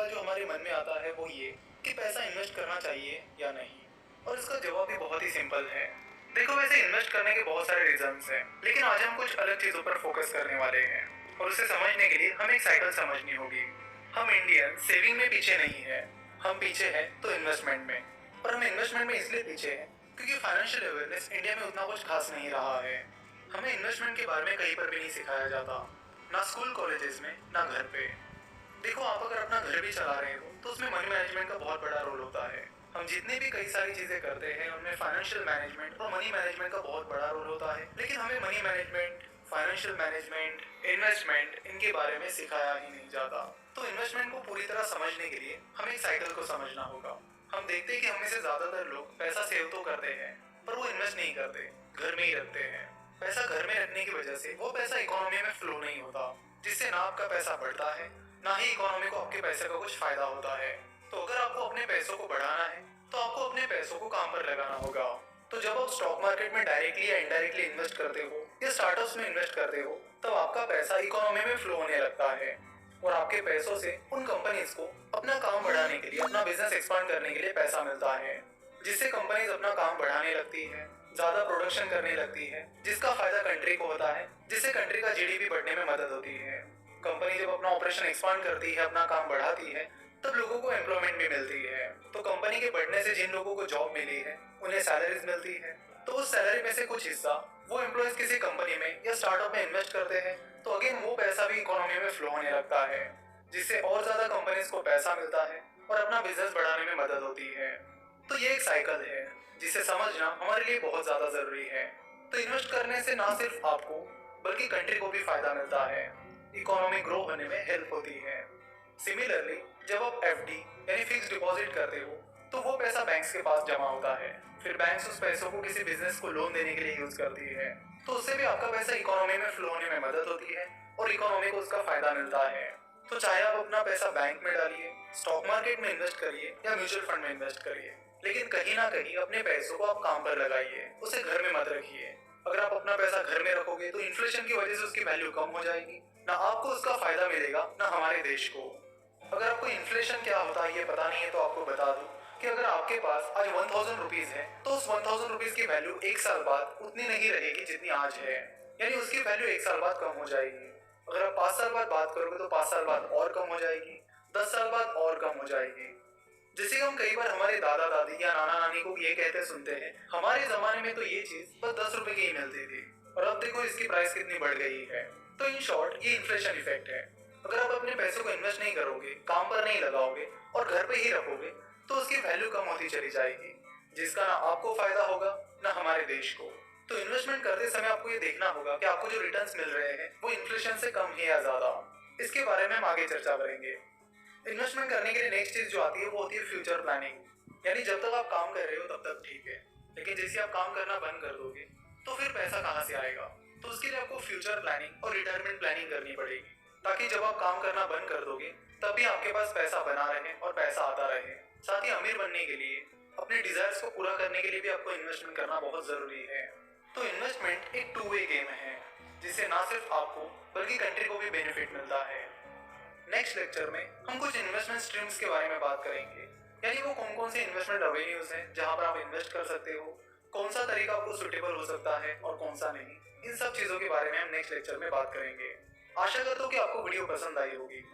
सवाल जो हमारे मन में आता है वो ये कि पैसा इन्वेस्ट करना चाहिए या नहीं। और इसका जवाब भी बहुत ही सिंपल है। देखो, वैसे इन्वेस्ट करने के बहुत सारे रीजंस हैं, लेकिन आज हम कुछ अलग चीजों पर फोकस करने वाले हैं। और उसे समझने के लिए हमें एक साइकिल समझनी होगी। हम इंडियन सेविंग में पीछे नहीं है, हम पीछे हैं तो इन्वेस्टमेंट में। और हम इन्वेस्टमेंट में इसलिए पीछे हैं क्योंकि फाइनेंशियल अवेयरनेस इंडिया में उतना कुछ खास नहीं रहा है। हमें इन्वेस्टमेंट के बारे में कहीं पर भी नहीं सिखाया जाता, ना स्कूल कॉलेजेस में ना घर पे। देखो, आप अगर अपना घर भी चला रहे हो तो उसमें मनी मैनेजमेंट का बहुत बड़ा रोल होता है। हम जितने भी कई सारी चीजें करते हैं उनमें फाइनेंशियल मैनेजमेंट और मनी मैनेजमेंट का बहुत बड़ा रोल होता है, लेकिन हमें money management, financial management, investment इनके बारे में सिखाया ही नहीं जाता। तो इन्वेस्टमेंट को पूरी तरह समझने के लिए हमें एक साइकिल को समझना होगा। हम देखते हैं कि हम में से ज्यादातर लोग पैसा सेव तो करते हैं पर वो इन्वेस्ट नहीं करते, घर में ही रखते हैं। पैसा घर में रखने की वजह से वो पैसा इकोनॉमी में फ्लो नहीं होता, जिससे ना आपका पैसा बढ़ता है ना ही इकोनॉमी को आपके पैसे का कुछ फायदा होता है। तो अगर आपको अपने पैसों को बढ़ाना है तो आपको अपने पैसों को काम पर लगाना होगा। तो जब आप स्टॉक मार्केट में डायरेक्टली या इनडायरेक्टली इन्वेस्ट करते हो या स्टार्टअप्स में इन्वेस्ट करते हो तब आपका पैसा इकोनॉमी में फ्लो होने लगता है और आपके पैसों से उन कंपनीज को अपना काम बढ़ाने के लिए, अपना बिजनेस एक्सपांड करने के लिए पैसा मिलता है, जिससे कंपनीज अपना काम बढ़ाने लगती है, ज्यादा प्रोडक्शन करने लगती है, जिसका फायदा कंट्री को होता है, जिससे कंट्री का जीडीपी बढ़ने में मदद होती है। कंपनी जब अपना ऑपरेशन एक्सपांड करती है, अपना काम बढ़ाती है, तब लोगों को एम्प्लॉयमेंट भी मिलती है। तो कंपनी के बढ़ने से जिन लोगों को जॉब मिली है उन्हें सैलरीज मिलती है, तो उस सैलरी में से कुछ हिस्सा वो एम्प्लॉयज किसी कंपनी में या स्टार्टअप में इन्वेस्ट करते हैं, तो अगेन वो पैसा भी इकोनॉमी में फ्लो होने लगता है, जिससे और ज्यादा कंपनीज को पैसा मिलता है और अपना बिजनेस बढ़ाने में मदद होती है। तो ये एक साइकिल है जिसे समझना हमारे लिए बहुत ज्यादा जरूरी है। तो इन्वेस्ट करने से ना सिर्फ आपको बल्कि कंट्री को भी फायदा मिलता है, इकोनॉमी ग्रो होने में हेल्प होती है। सिमिलरली, जब आप एफडी यानी फिक्स डिपॉजिट करते हो तो वो पैसा बैंक्स के पास जमा होता है, फिर बैंक्स उस पैसों को किसी बिजनेस को लोन देने के लिए यूज करती है, तो उससे भी आपका पैसा इकोनॉमी में फ्लो होने में मदद होती है और इकोनॉमी को उसका फायदा मिलता है। तो चाहे आप अपना पैसा बैंक में डालिए, स्टॉक मार्केट में इन्वेस्ट करिए या म्यूचुअल फंड में इन्वेस्ट करिए, लेकिन कहीं ना कहीं अपने पैसों को आप काम पर लगाइए, उसे घर में मत रखिए। अगर आप अपना पैसा घर में रखोगे तो इन्फ्लेशन की वजह से उसकी वैल्यू कम हो जाएगी, ना आपको उसका फायदा मिलेगा ना हमारे देश को। अगर आपको इन्फ्लेशन क्या होता है ये पता नहीं है तो आपको बता दूं कि अगर आपके पास आज 1000 रुपीज है तो उस 1000 रुपीज की वैल्यू एक साल बाद उतनी नहीं रहेगी जितनी आज है, यानी उसकी वैल्यू एक साल बाद कम हो जाएगी। अगर आप 5 साल बाद बात करोगे तो 5 साल बाद और कम हो जाएगी, 10 साल बाद और कम हो जाएगी। जैसे हम कई बार हमारे दादा दादी या नाना नानी को ये कहते सुनते हैं, हमारे जमाने में तो ये चीज बस 10 रुपए की ही मिलती थी और अब देखो इसकी प्राइस कितनी बढ़ गई है। तो इन शॉर्ट ये इन्फ्लेशन इफेक्ट है। अगर आप अपने पैसों को इन्वेस्ट नहीं करोगे, काम पर नहीं लगाओगे और घर पे ही रखोगे तो उसकी वैल्यू कम होती चली जाएगी, जिसका ना आपको फायदा होगा ना हमारे देश को। तो इन्वेस्टमेंट करते समय आपको ये देखना होगा कि आपको जो रिटर्न्स मिल रहे हैं वो इन्फ्लेशन से कम है या ज्यादा। इसके बारे में हम आगे चर्चा करेंगे। इन्वेस्टमेंट करने के लिए नेक्स्ट चीज जो आती है वो होती है फ्यूचर प्लानिंग। यानी जब तक आप काम कर रहे हो तब तक ठीक है, लेकिन जैसे आप काम करना बंद कर दोगे तो फिर पैसा कहाँ से आएगा। तो उसके लिए आपको फ्यूचर प्लानिंग और रिटायरमेंट प्लानिंग करनी पड़ेगी, ताकि जब आप काम करना बंद कर दोगे तब भी आपके पास पैसा बना रहे और पैसा आता रहे। साथ ही अमीर बनने के लिए, अपने डिजायर्स को पूरा करने के लिए भी आपको इन्वेस्टमेंट करना बहुत जरूरी है। तो इन्वेस्टमेंट एक टू वे गेम है, जिससे ना सिर्फ आपको बल्कि कंट्री को भी बेनिफिट मिलता है। नेक्स्ट लेक्चर में हम कुछ इन्वेस्टमेंट स्ट्रीम्स के बारे में बात करेंगे, यानी वो कौन कौन से इन्वेस्टमेंट रेवेन्यूज हैं जहां पर आप इन्वेस्ट कर सकते हो, कौन सा तरीका आपको सुटेबल हो सकता है और कौन सा नहीं। इन सब चीजों के बारे में हम नेक्स्ट लेक्चर में बात करेंगे। आशा करता हूँ कि आपको वीडियो पसंद आई होगी।